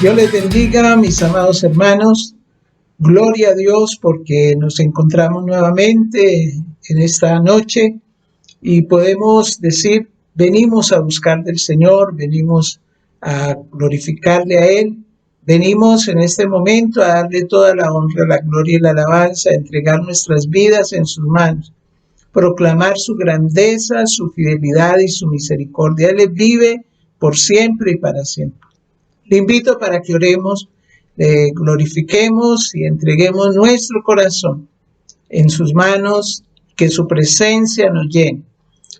Dios les bendiga, mis amados hermanos. Gloria a Dios porque nos encontramos nuevamente en esta noche y podemos decir, venimos a buscar del Señor, venimos a glorificarle a Él, venimos en este momento a darle toda la honra, la gloria y la alabanza, a entregar nuestras vidas en sus manos, proclamar su grandeza, su fidelidad y su misericordia. Él vive por siempre y para siempre. Le invito para que oremos, le glorifiquemos y entreguemos nuestro corazón en sus manos, que su presencia nos llene.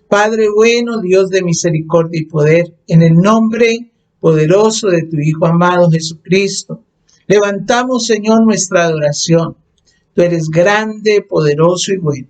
Padre bueno, Dios de misericordia y poder, en el nombre poderoso de tu Hijo amado Jesucristo, levantamos, Señor, nuestra adoración. Tú eres grande, poderoso y bueno.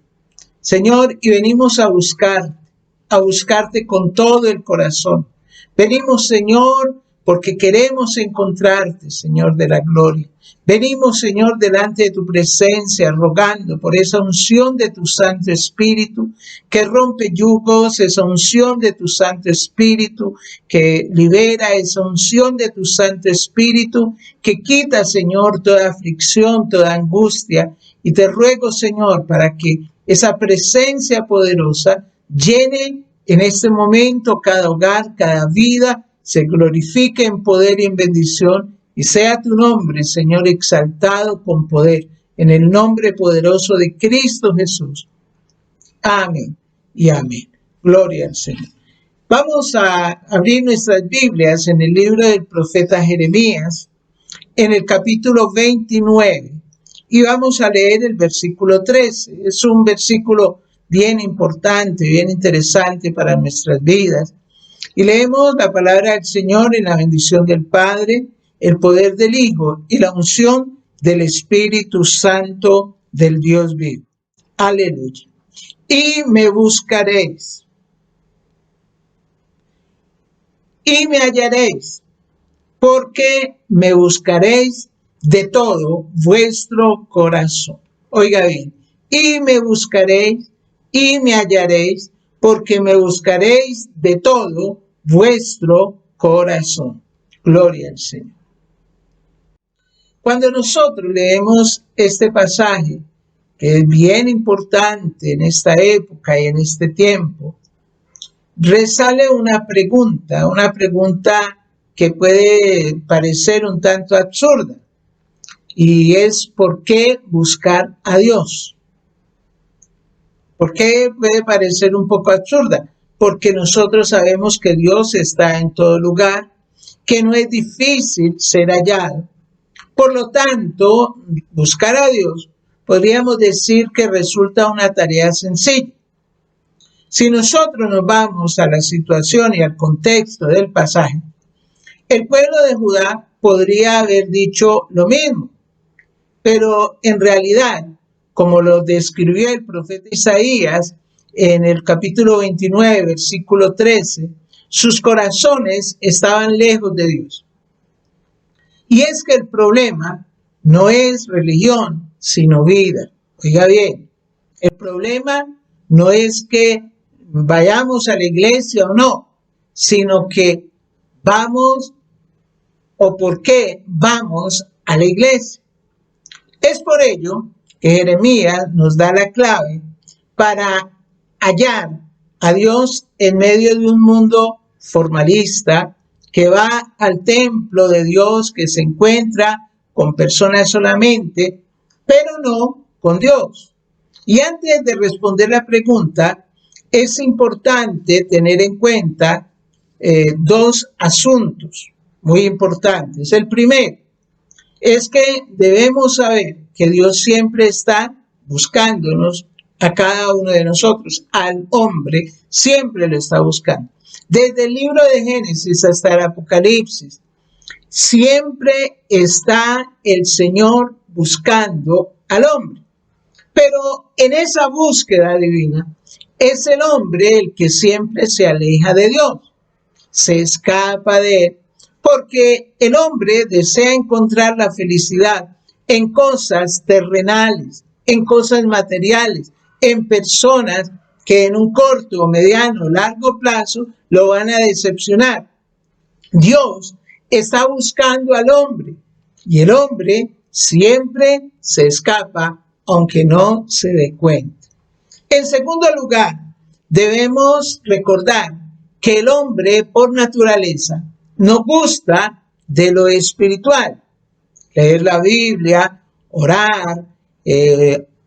Señor, y venimos a buscarte con todo el corazón. Venimos, Señor, porque queremos encontrarte, Señor de la gloria. Venimos, Señor, delante de tu presencia, rogando por esa unción de tu Santo Espíritu que rompe yugos, esa unción de tu Santo Espíritu que libera, esa unción de tu Santo Espíritu que quita, Señor, toda aflicción, toda angustia. Y te ruego, Señor, para que esa presencia poderosa llene en este momento cada hogar, cada vida, se glorifique en poder y en bendición, y sea tu nombre, Señor, exaltado con poder, en el nombre poderoso de Cristo Jesús. Amén y amén. Gloria al Señor. Vamos a abrir nuestras Biblias en el libro del profeta Jeremías, en el capítulo 29, y vamos a leer el versículo 13. Es un versículo bien importante, bien interesante para nuestras vidas. Y leemos la palabra del Señor en la bendición del Padre, el poder del Hijo y la unción del Espíritu Santo del Dios vivo. Aleluya. Y me buscaréis, y me hallaréis, porque me buscaréis de todo vuestro corazón. Oiga bien, y me buscaréis, y me hallaréis, porque me buscaréis de todo vuestro corazón. Gloria al Señor. Cuando nosotros leemos este pasaje, que es bien importante en esta época y en este tiempo, resale una pregunta que puede parecer un tanto absurda, y es ¿por qué buscar a Dios? ¿Por qué puede parecer un poco absurda? Porque nosotros sabemos que Dios está en todo lugar, que no es difícil ser hallado. Por lo tanto, buscar a Dios podríamos decir que resulta una tarea sencilla. Si nosotros nos vamos a la situación y al contexto del pasaje, el pueblo de Judá podría haber dicho lo mismo, pero en realidad, como lo describió el profeta Isaías en el capítulo 29, versículo 13, sus corazones estaban lejos de Dios. Y es que el problema no es religión, sino vida. Oiga bien, el problema no es que vayamos a la iglesia o no, sino que vamos o por qué vamos a la iglesia. Es por ello que Jeremías nos da la clave para hallar a Dios en medio de un mundo formalista que va al templo de Dios, que se encuentra con personas solamente, pero no con Dios. Y antes de responder la pregunta, es importante tener en cuenta dos asuntos muy importantes. El primero es que debemos saber que Dios siempre está buscándonos a cada uno de nosotros. Al hombre siempre lo está buscando. Desde el libro de Génesis hasta el Apocalipsis, siempre está el Señor buscando al hombre. Pero en esa búsqueda divina, es el hombre el que siempre se aleja de Dios, se escapa de él, porque el hombre desea encontrar la felicidad en cosas terrenales, en cosas materiales, en personas que en un corto, mediano, largo plazo lo van a decepcionar. Dios está buscando al hombre y el hombre siempre se escapa aunque no se dé cuenta. En segundo lugar, debemos recordar que el hombre por naturaleza no gusta de lo espiritual. Leer la Biblia, orar,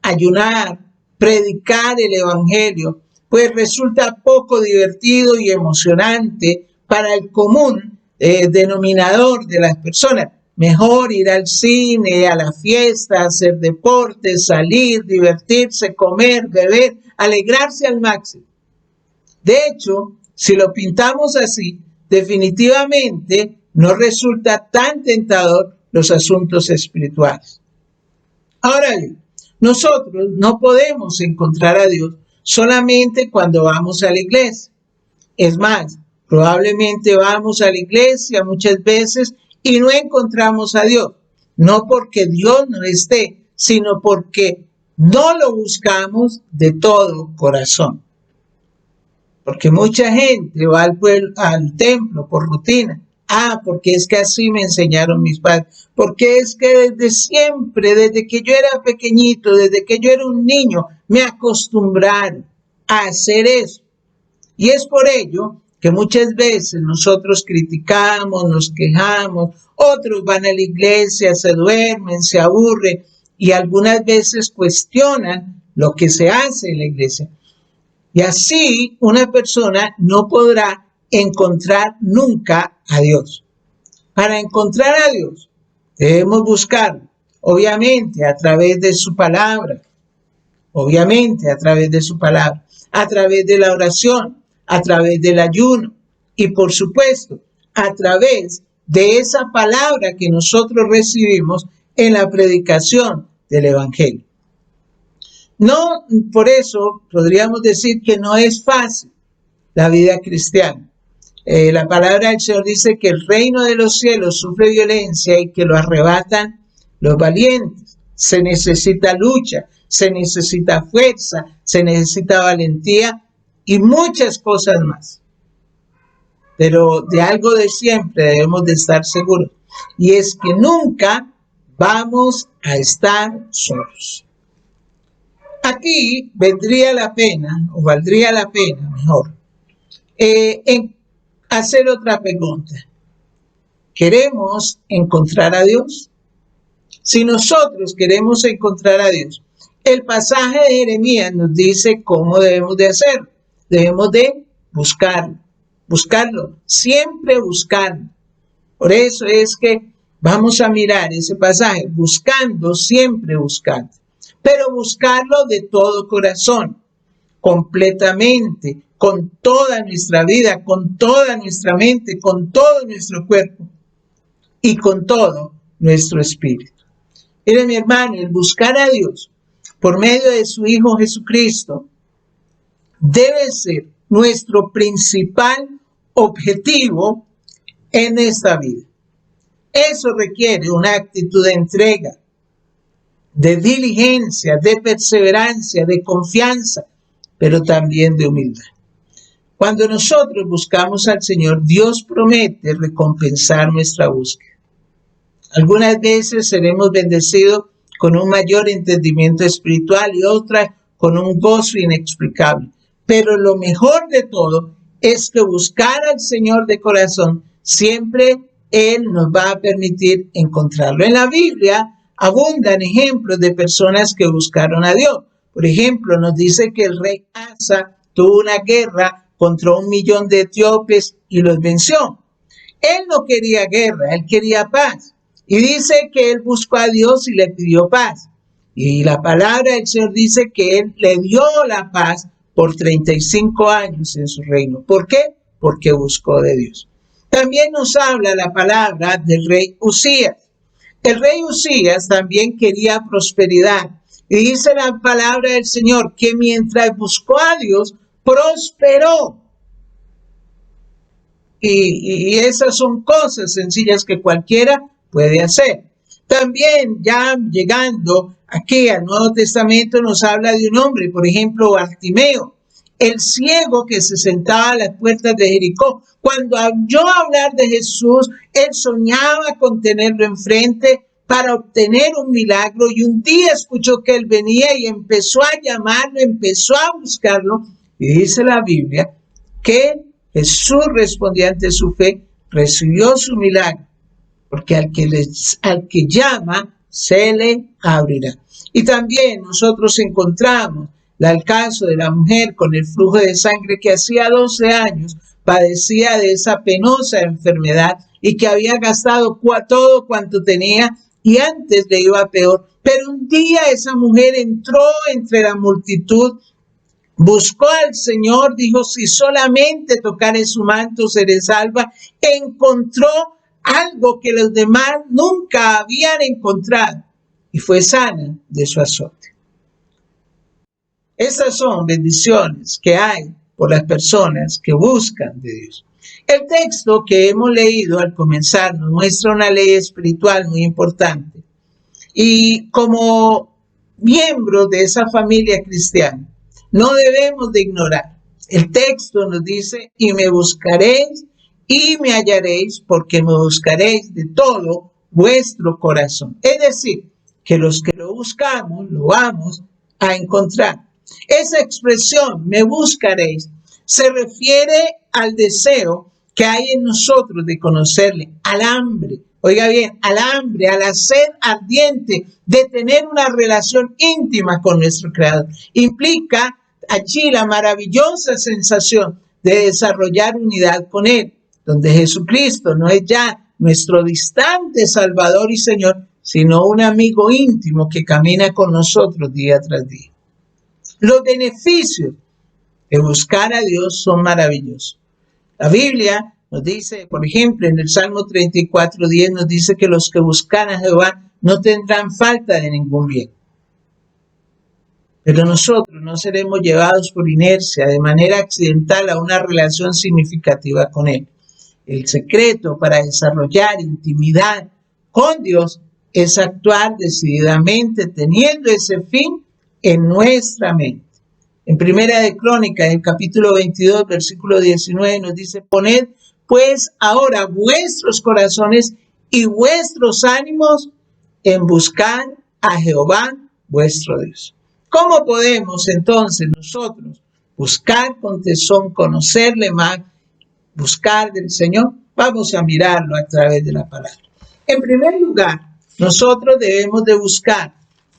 ayunar, predicar el evangelio, pues resulta poco divertido y emocionante para el común denominador de las personas. Mejor ir al cine, a la fiesta, hacer deporte, salir, divertirse, comer, beber, alegrarse al máximo. De hecho, si lo pintamos así, definitivamente no resulta tan tentador los asuntos espirituales. Ahora bien, nosotros no podemos encontrar a Dios solamente cuando vamos a la iglesia. Es más, probablemente vamos a la iglesia muchas veces y no encontramos a Dios. No porque Dios no esté, sino porque no lo buscamos de todo corazón. Porque mucha gente va al templo por rutina. Porque es que así me enseñaron mis padres. Porque es que desde siempre, desde que yo era pequeñito, desde que yo era un niño, me acostumbraron a hacer eso. Y es por ello que muchas veces nosotros criticamos, nos quejamos, otros van a la iglesia, se duermen, se aburren y algunas veces cuestionan lo que se hace en la iglesia. Y así una persona no podrá encontrar nunca a Dios. Para encontrar a Dios debemos buscarlo, obviamente a través de su palabra, a través de la oración, a través del ayuno y por supuesto a través de esa palabra que nosotros recibimos en la predicación del evangelio. No, por eso podríamos decir que no es fácil la vida cristiana. La palabra del Señor dice que el reino de los cielos sufre violencia y que lo arrebatan los valientes. Se necesita lucha, se necesita fuerza, se necesita valentía y muchas cosas más. Pero de algo de siempre debemos de estar seguros, y es que nunca vamos a estar solos. Aquí valdría la pena mejor, hacer otra pregunta. ¿Queremos encontrar a Dios? Si nosotros queremos encontrar a Dios, el pasaje de Jeremías nos dice cómo debemos de hacerlo. Debemos de buscarlo, siempre buscarlo. Por eso es que vamos a mirar ese pasaje, buscando, siempre buscando. Pero buscarlo de todo corazón, completamente, con toda nuestra vida, con toda nuestra mente, con todo nuestro cuerpo y con todo nuestro espíritu. Mire, mi hermano, el buscar a Dios por medio de su Hijo Jesucristo debe ser nuestro principal objetivo en esta vida. Eso requiere una actitud de entrega, de diligencia, de perseverancia, de confianza, pero también de humildad. Cuando nosotros buscamos al Señor, Dios promete recompensar nuestra búsqueda. Algunas veces seremos bendecidos con un mayor entendimiento espiritual y otras con un gozo inexplicable. Pero lo mejor de todo es que buscar al Señor de corazón, siempre Él nos va a permitir encontrarlo. En la Biblia abundan ejemplos de personas que buscaron a Dios. Por ejemplo, nos dice que el rey Asa tuvo una guerra contra 1,000,000 de etíopes y los venció. Él no quería guerra, él quería paz. Y dice que él buscó a Dios y le pidió paz. Y la palabra del Señor dice que él le dio la paz por 35 años en su reino. ¿Por qué? Porque buscó de Dios. También nos habla la palabra del rey Usías. El rey Usías también quería prosperidad. Y dice la palabra del Señor que mientras buscó a Dios, prosperó. Y esas son cosas sencillas que cualquiera puede hacer. También ya llegando aquí al Nuevo Testamento nos habla de un hombre, por ejemplo, Bartimeo. el ciego que se sentaba a las puertas de Jericó. Cuando oyó hablar de Jesús, él soñaba con tenerlo enfrente para obtener un milagro, y un día escuchó que él venía y empezó a llamarlo, empezó a buscarlo, y dice la Biblia que Jesús respondió ante su fe, recibió su milagro, porque al que llama se le abrirá. Y también nosotros encontramos el caso de la mujer con el flujo de sangre que hacía 12 años padecía de esa penosa enfermedad y que había gastado todo cuanto tenía y antes le iba peor. Pero un día esa mujer entró entre la multitud, buscó al Señor, dijo, si solamente tocare su manto seré salva. Encontró algo que los demás nunca habían encontrado y fue sana de su azote. Esas son bendiciones que hay por las personas que buscan de Dios. El texto que hemos leído al comenzar nos muestra una ley espiritual muy importante. Y como miembros de esa familia cristiana, no debemos de ignorar. El texto nos dice, y me buscaréis y me hallaréis, porque me buscaréis de todo vuestro corazón. Es decir, que los que lo buscamos, lo vamos a encontrar. Esa expresión, me buscaréis, se refiere al deseo que hay en nosotros de conocerle, al hambre, oiga bien, al hambre, a la sed ardiente de tener una relación íntima con nuestro Creador. Implica allí la maravillosa sensación de desarrollar unidad con Él, donde Jesucristo no es ya nuestro distante Salvador y Señor, sino un amigo íntimo que camina con nosotros día tras día. Los beneficios de buscar a Dios son maravillosos. La Biblia nos dice, por ejemplo, en el Salmo 34:10 nos dice que los que buscan a Jehová no tendrán falta de ningún bien. Pero nosotros no seremos llevados por inercia, de manera accidental, a una relación significativa con Él. El secreto para desarrollar intimidad con Dios es actuar decididamente teniendo ese fin en nuestra mente. En Primera de Crónicas, en el capítulo 22, versículo 19, nos dice, poned pues ahora vuestros corazones y vuestros ánimos en buscar a Jehová vuestro Dios. ¿Cómo podemos entonces nosotros buscar con tesón, conocerle más, buscar del Señor? Vamos a mirarlo a través de la palabra. En primer lugar, nosotros debemos de buscar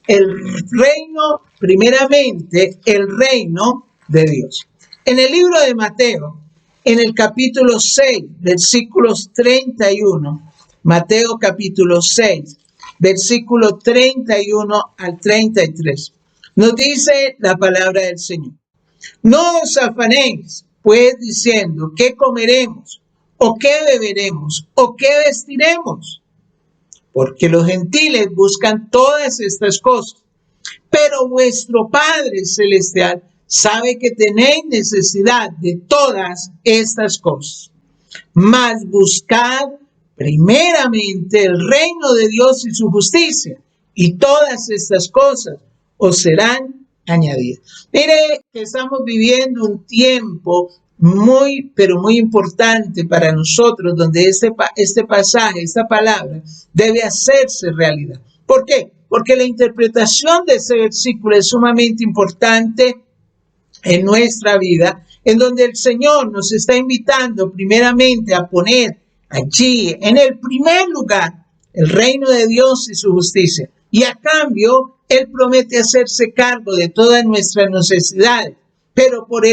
el reino, primeramente, el reino de Dios. En el libro de Mateo, en el capítulo 6, versículos 31, Mateo capítulo 6, versículo 31 al 33, nos dice la palabra del Señor. No os afanéis, pues, diciendo, ¿qué comeremos? ¿O qué beberemos? ¿O qué vestiremos? Porque los gentiles buscan todas estas cosas. Pero vuestro Padre Celestial sabe que tenéis necesidad de todas estas cosas. Mas buscad primeramente el reino de Dios y su justicia, y todas estas cosas os serán añadidas. Mire que estamos viviendo un tiempo muy, pero muy importante para nosotros, donde este pasaje, esta palabra, debe hacerse realidad. ¿Por qué? Porque la interpretación de ese versículo es sumamente importante en nuestra vida, en donde el Señor nos está invitando primeramente a poner allí, en el primer lugar, el reino de Dios y su justicia. Y a cambio, Él promete hacerse cargo de todas nuestras necesidades. Pero por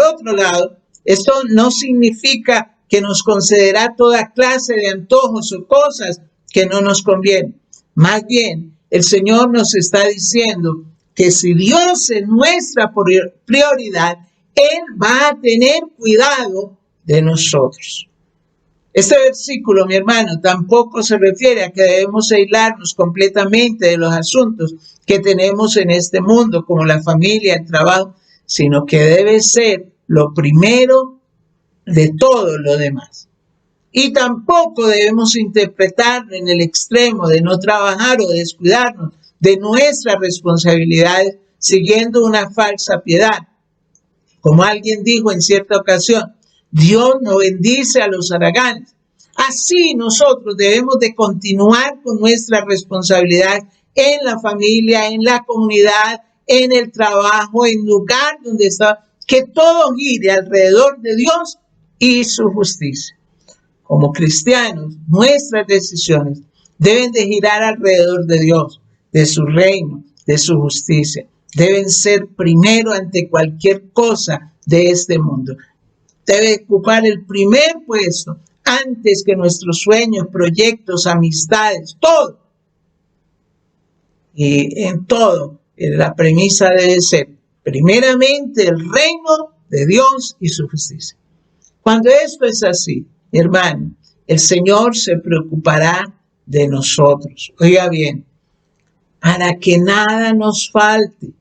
otro lado, esto no significa que nos concederá toda clase de antojos o cosas que no nos convienen. Más bien, el Señor nos está diciendo que si Dios es nuestra prioridad, Él va a tener cuidado de nosotros. Este versículo, mi hermano, tampoco se refiere a que debemos aislarnos completamente de los asuntos que tenemos en este mundo, como la familia, el trabajo, sino que debe ser lo primero de todo lo demás. Y tampoco debemos interpretarlo en el extremo de no trabajar o descuidarnos de nuestras responsabilidades, siguiendo una falsa piedad. Como alguien dijo en cierta ocasión, Dios no bendice a los haraganes. Así nosotros debemos de continuar con nuestra responsabilidad en la familia, en la comunidad, en el trabajo, en el lugar donde está, que todo gire alrededor de Dios y su justicia. Como cristianos, nuestras decisiones deben de girar alrededor de Dios, de su reino, de su justicia. Deben ser primero ante cualquier cosa de este mundo. Debe ocupar el primer puesto antes que nuestros sueños, proyectos, amistades, todo. Y en todo, la premisa debe ser primeramente el reino de Dios y su justicia. Cuando esto es así, hermano, el Señor se preocupará de nosotros. Oiga bien, para que nada nos falte,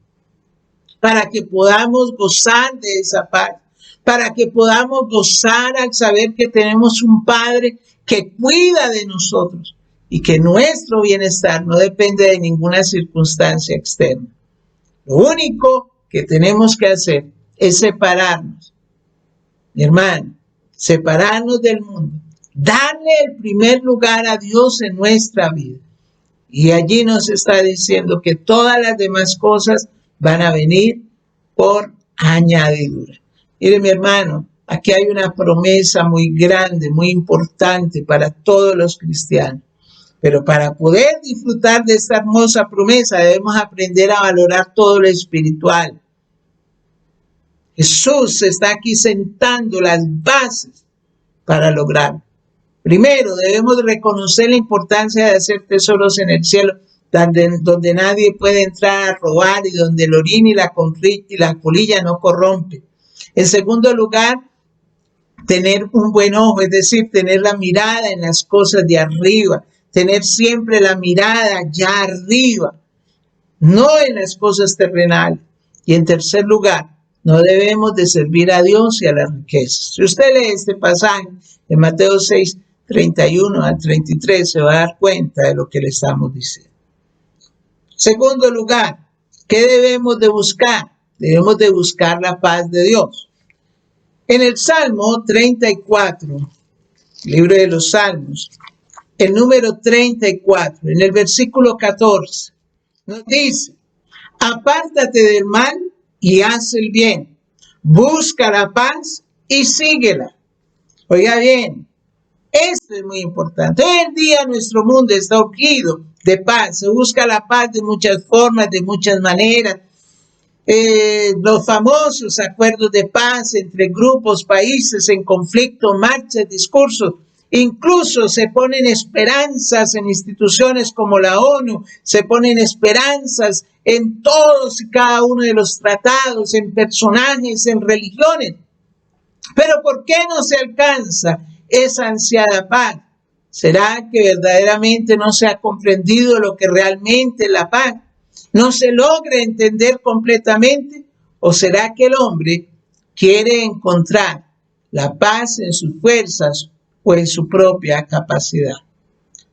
para que podamos gozar de esa paz, para que podamos gozar al saber que tenemos un Padre que cuida de nosotros y que nuestro bienestar no depende de ninguna circunstancia externa. Lo único que tenemos que hacer es separarnos, mi hermano, separarnos del mundo, darle el primer lugar a Dios en nuestra vida. Y allí nos está diciendo que todas las demás cosas van a venir por añadidura. Mire, mi hermano, aquí hay una promesa muy grande, muy importante para todos los cristianos. Pero para poder disfrutar de esta hermosa promesa debemos aprender a valorar todo lo espiritual. Jesús está aquí sentando las bases para lograrlo. Primero, debemos reconocer la importancia de hacer tesoros en el cielo, donde nadie puede entrar a robar y donde el orín y la colilla no corrompen. En segundo lugar, tener un buen ojo, es decir, tener la mirada en las cosas de arriba, tener siempre la mirada allá arriba, no en las cosas terrenales. Y en tercer lugar, no debemos de servir a Dios y a las riquezas. Si usted lee este pasaje en Mateo 6, 31 al 33, se va a dar cuenta de lo que le estamos diciendo. Segundo lugar, ¿qué debemos de buscar? Debemos de buscar la paz de Dios. En el Salmo 34, libro de los Salmos, el número 34, en el versículo 14, nos dice: apártate del mal y haz el bien, busca la paz y síguela. Oiga bien, esto es muy importante. Hoy en día nuestro mundo está urgido de paz, se busca la paz de muchas formas, de muchas maneras. Los famosos acuerdos de paz entre grupos, países en conflicto, marchas, discursos. Incluso se ponen esperanzas en instituciones como la ONU, se ponen esperanzas en todos y cada uno de los tratados, en personajes, en religiones. Pero ¿por qué no se alcanza esa ansiada paz? ¿Será que verdaderamente no se ha comprendido lo que realmente es la paz? ¿No se logra entender completamente? ¿O será que el hombre quiere encontrar la paz en sus fuerzas o en su propia capacidad?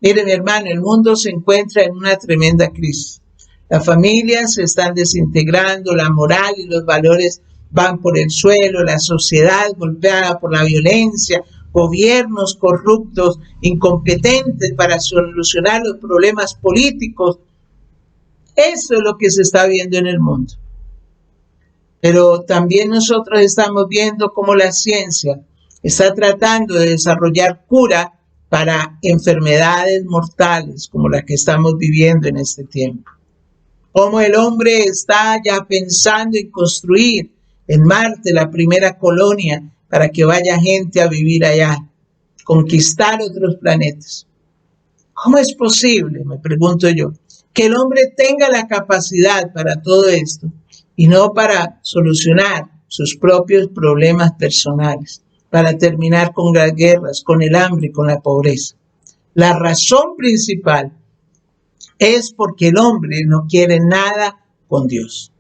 Mire, mi hermano, el mundo se encuentra en una tremenda crisis. Las familias se están desintegrando, la moral y los valores van por el suelo, la sociedad golpeada por la violencia, gobiernos corruptos, incompetentes para solucionar los problemas políticos. Eso es lo que se está viendo en el mundo. Pero también nosotros estamos viendo cómo la ciencia está tratando de desarrollar cura para enfermedades mortales como la que estamos viviendo en este tiempo. Cómo el hombre está ya pensando en construir en Marte la primera colonia para que vaya gente a vivir allá, conquistar otros planetas. ¿Cómo es posible, me pregunto yo, que el hombre tenga la capacidad para todo esto y no para solucionar sus propios problemas personales, para terminar con las guerras, con el hambre, con la pobreza? La razón principal es porque el hombre no quiere nada con Dios,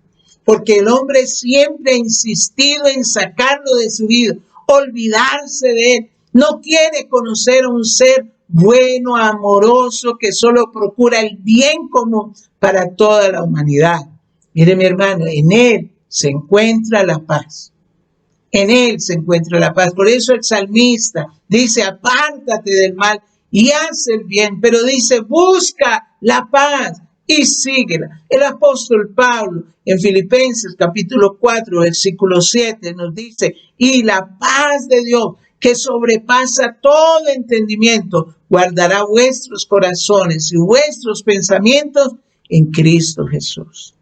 porque el hombre siempre ha insistido en sacarlo de su vida, olvidarse de él, no quiere conocer a un ser bueno, amoroso, que solo procura el bien común para toda la humanidad. Mire, mi hermano, en Él se encuentra la paz. En Él se encuentra la paz. Por eso el salmista dice, apártate del mal y haz el bien. Pero dice, busca la paz y síguela. El apóstol Pablo en Filipenses capítulo 4, versículo 7 nos dice, y la paz de Dios, que sobrepasa todo entendimiento, guardará vuestros corazones y vuestros pensamientos en Cristo Jesús.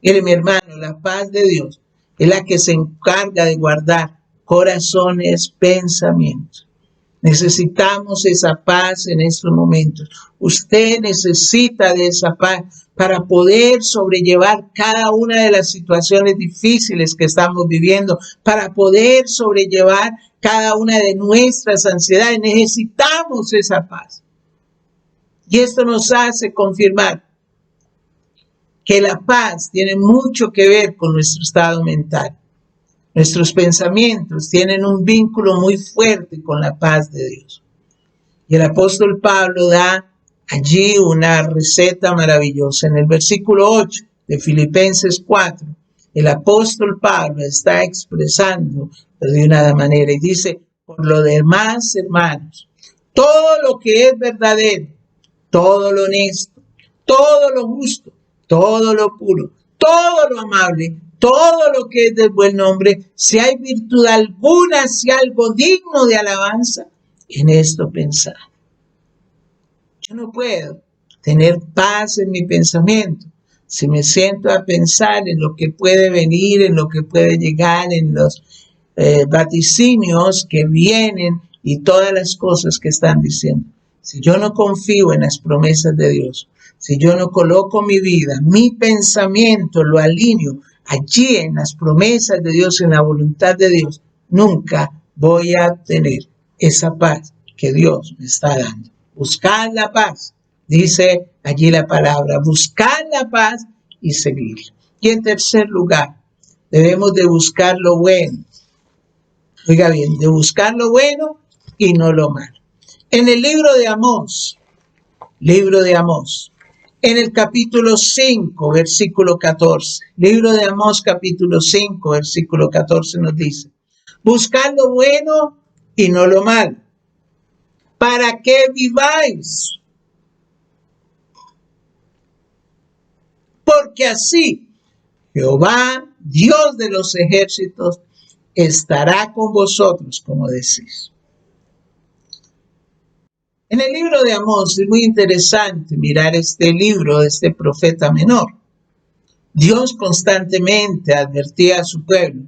Mire, mi hermano, la paz de Dios es la que se encarga de guardar corazones, pensamientos. Necesitamos esa paz en estos momentos. Usted necesita de esa paz para poder sobrellevar cada una de las situaciones difíciles que estamos viviendo, para poder sobrellevar cada una de nuestras ansiedades. Necesitamos esa paz. Y esto nos hace confirmar que la paz tiene mucho que ver con nuestro estado mental. Nuestros pensamientos tienen un vínculo muy fuerte con la paz de Dios. Y el apóstol Pablo da allí una receta maravillosa. En el versículo 8 de Filipenses 4, el apóstol Pablo está expresando de una manera y dice, por lo demás, hermanos, todo lo que es verdadero, todo lo honesto, todo lo justo, todo lo puro, todo lo amable, todo lo que es de buen nombre, si hay virtud alguna, si algo digno de alabanza, en esto pensar. Yo no puedo tener paz en mi pensamiento si me siento a pensar en lo que puede venir, en lo que puede llegar, en los vaticinios que vienen y todas las cosas que están diciendo. Si yo no confío en las promesas de Dios, si yo no coloco mi vida, mi pensamiento, lo alineo allí en las promesas de Dios, en la voluntad de Dios, nunca voy a tener esa paz que Dios me está dando. Buscar la paz, dice allí la palabra, buscar la paz y seguirla. Y en tercer lugar, debemos de buscar lo bueno. Oiga bien, de buscar lo bueno y no lo malo. En el libro de Amós, en el capítulo 5, versículo 14, libro de Amós, capítulo 5, versículo 14 nos dice, buscad lo bueno y no lo malo, para que viváis. Porque así Jehová, Dios de los ejércitos, estará con vosotros, como decís. En el libro de Amós es muy interesante mirar este libro de este profeta menor. Dios constantemente advertía a su pueblo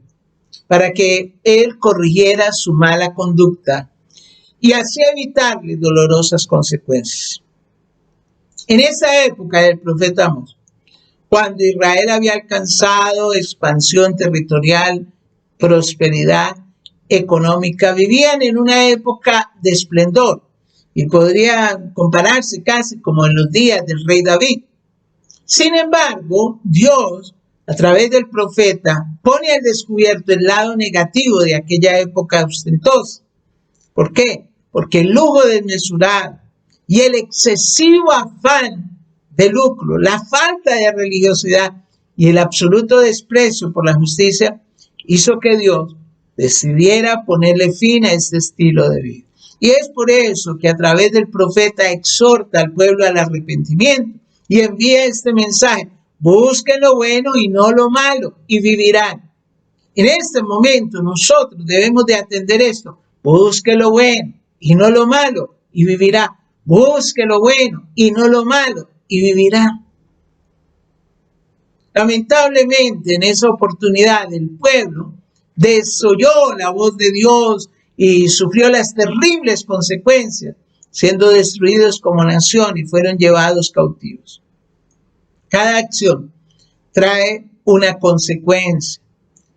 para que él corrigiera su mala conducta y así evitarle dolorosas consecuencias. En esa época del profeta Amós, cuando Israel había alcanzado expansión territorial, prosperidad económica, vivían en una época de esplendor y podría compararse casi como en los días del rey David. Sin embargo, Dios, a través del profeta, pone al descubierto el lado negativo de aquella época ostentosa. ¿Por qué? Porque el lujo desmesurado y el excesivo afán de lucro, la falta de religiosidad y el absoluto desprecio por la justicia hizo que Dios decidiera ponerle fin a este estilo de vida. Y es por eso que a través del profeta exhorta al pueblo al arrepentimiento y envía este mensaje: busquen lo bueno y no lo malo y vivirán. En este momento nosotros debemos de atender esto: busque lo bueno y no lo malo y vivirá. Busque lo bueno y no lo malo y vivirá. Lamentablemente en esa oportunidad el pueblo desoyó la voz de Dios y sufrió las terribles consecuencias, siendo destruidos como nación y fueron llevados cautivos. Cada acción trae una consecuencia.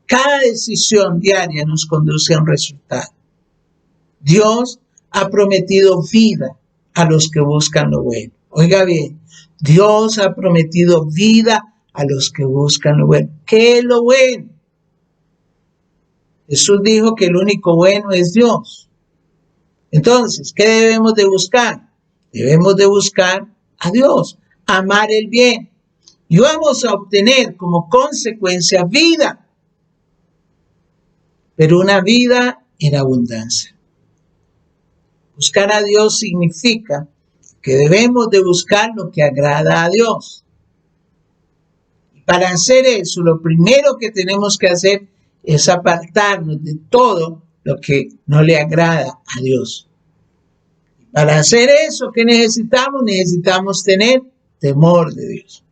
Cada decisión diaria nos conduce a un resultado. Dios ha prometido vida a los que buscan lo bueno. Oiga bien, Dios ha prometido vida a los que buscan lo bueno. ¿Qué es lo bueno? Jesús dijo que el único bueno es Dios. Entonces, ¿qué debemos de buscar? Debemos de buscar a Dios, amar el bien y vamos a obtener como consecuencia vida, pero una vida en abundancia. Buscar a Dios significa que debemos de buscar lo que agrada a Dios. Y para hacer eso, lo primero que tenemos que hacer es apartarnos de todo lo que no le agrada a Dios. Y para hacer eso, ¿qué necesitamos? Necesitamos tener temor de Dios.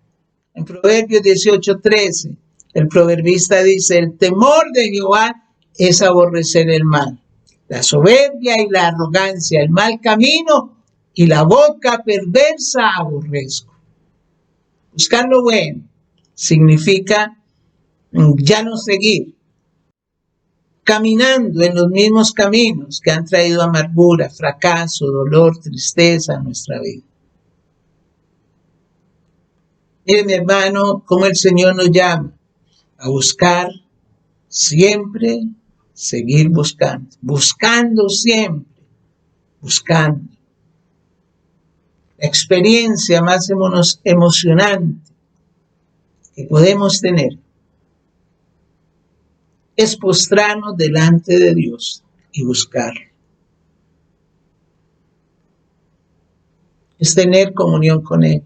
En Proverbios 18:13, el proverbista dice, el temor de Jehová es aborrecer el mal, la soberbia y la arrogancia, el mal camino y la boca perversa aborrezco. Buscar lo bueno significa ya no seguir caminando en los mismos caminos que han traído amargura, fracaso, dolor, tristeza a nuestra vida. Mire, mi hermano, cómo el Señor nos llama a buscar siempre, seguir buscando, buscando siempre, buscando. La experiencia más emocionante que podemos tener es postrarnos delante de Dios y buscarlo. Es tener comunión con Él.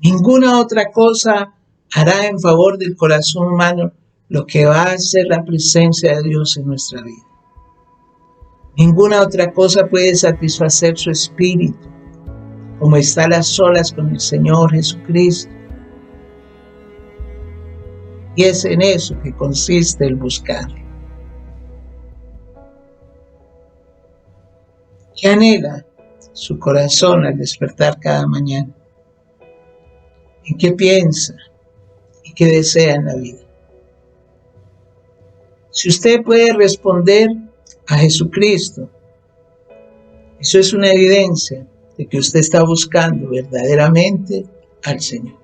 Ninguna otra cosa hará en favor del corazón humano lo que va a hacer la presencia de Dios en nuestra vida. Ninguna otra cosa puede satisfacer su espíritu, como estar a solas con el Señor Jesucristo. Y es en eso que consiste el buscar. ¿Qué anhela su corazón al despertar cada mañana? ¿En qué piensa y qué desea en la vida? Si usted puede responder a Jesucristo, eso es una evidencia de que usted está buscando verdaderamente al Señor.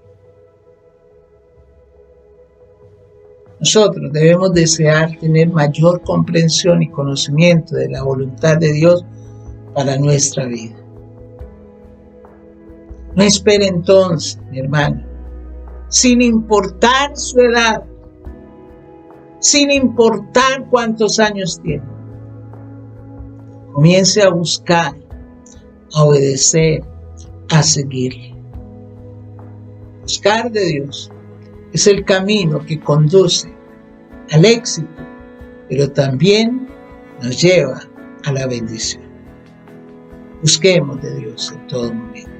Nosotros debemos desear tener mayor comprensión y conocimiento de la voluntad de Dios para nuestra vida. No espere entonces, mi hermano, sin importar su edad, sin importar cuántos años tiene. Comience a buscar, a obedecer, a seguirle. Buscar de Dios es el camino que conduce al éxito, pero también nos lleva a la bendición. Busquemos de Dios en todo momento.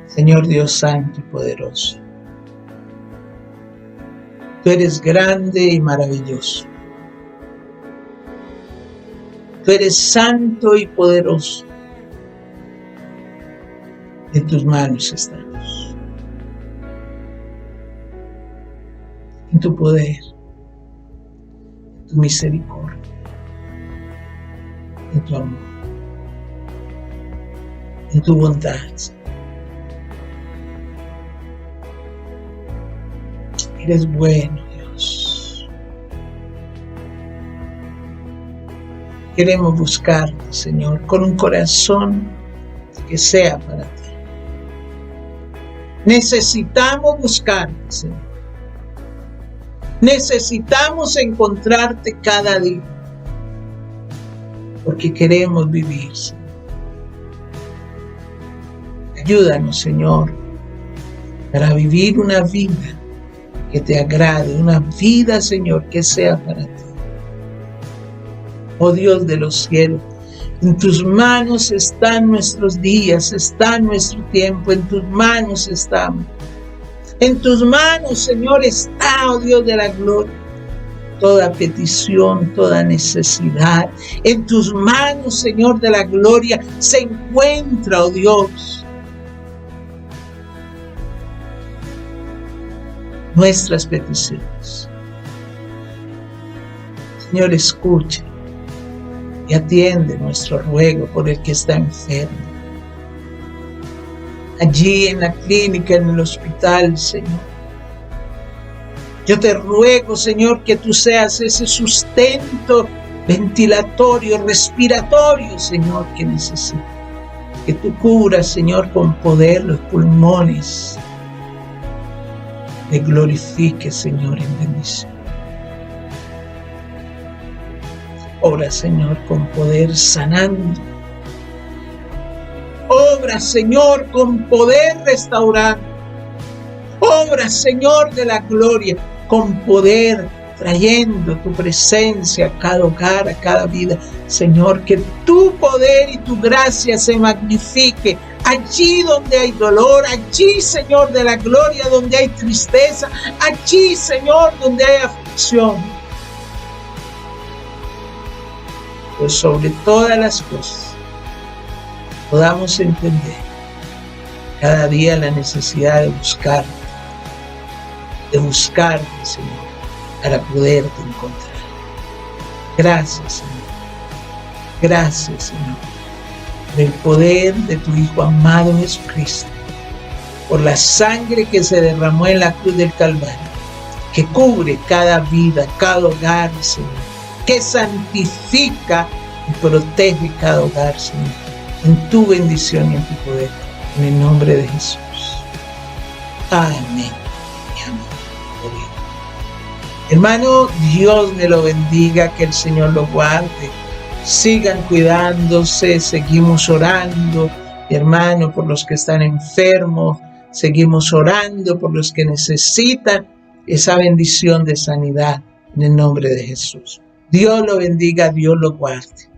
Señor Dios santo y poderoso, tú eres grande y maravilloso. Tú eres santo y poderoso. En tus manos estamos. En tu poder, en tu misericordia, en tu amor, en tu bondad. Eres bueno, Dios. Queremos buscarte, Señor, con un corazón que sea para ti. Necesitamos buscarte, Señor. Necesitamos encontrarte cada día, porque queremos vivir, Señor. Ayúdanos, Señor, para vivir una vida que te agrade, una vida, Señor, que sea para ti. Oh Dios de los cielos, en tus manos están nuestros días, está nuestro tiempo, en tus manos estamos. En tus manos, Señor, está, oh Dios de la gloria, toda petición, toda necesidad. En tus manos, Señor de la gloria, se encuentra, oh Dios, nuestras peticiones. Señor, escucha y atiende nuestro ruego por el que está enfermo. Allí en la clínica, en el hospital, Señor. Yo te ruego, Señor, que tú seas ese sustento ventilatorio, respiratorio, Señor, que necesita. Que tú cubras, Señor, con poder los pulmones. Te glorifique, Señor, en bendición. Obra, Señor, con poder sanando. Obra, Señor, con poder restaurando. Obra, Señor, de la gloria, con poder trayendo tu presencia a cada hogar, a cada vida. Señor, que tu poder y tu gracia se magnifique allí donde hay dolor, allí, Señor, de la gloria, donde hay tristeza, allí, Señor, donde hay aflicción. Pues sobre todas las cosas podamos entender cada día la necesidad de buscarte, Señor, para poderte encontrar. Gracias, Señor. Gracias, Señor, por el poder de tu Hijo amado Jesucristo, por la sangre que se derramó en la cruz del Calvario, que cubre cada vida, cada hogar, Señor, que santifica y protege cada hogar, Señor, en tu bendición y en tu poder, en el nombre de Jesús. Amén. Hermano, Dios me lo bendiga, que el Señor lo guarde. Sigan cuidándose, seguimos orando, hermano, por los que están enfermos, seguimos orando por los que necesitan esa bendición de sanidad en el nombre de Jesús. Dios lo bendiga, Dios lo guarde.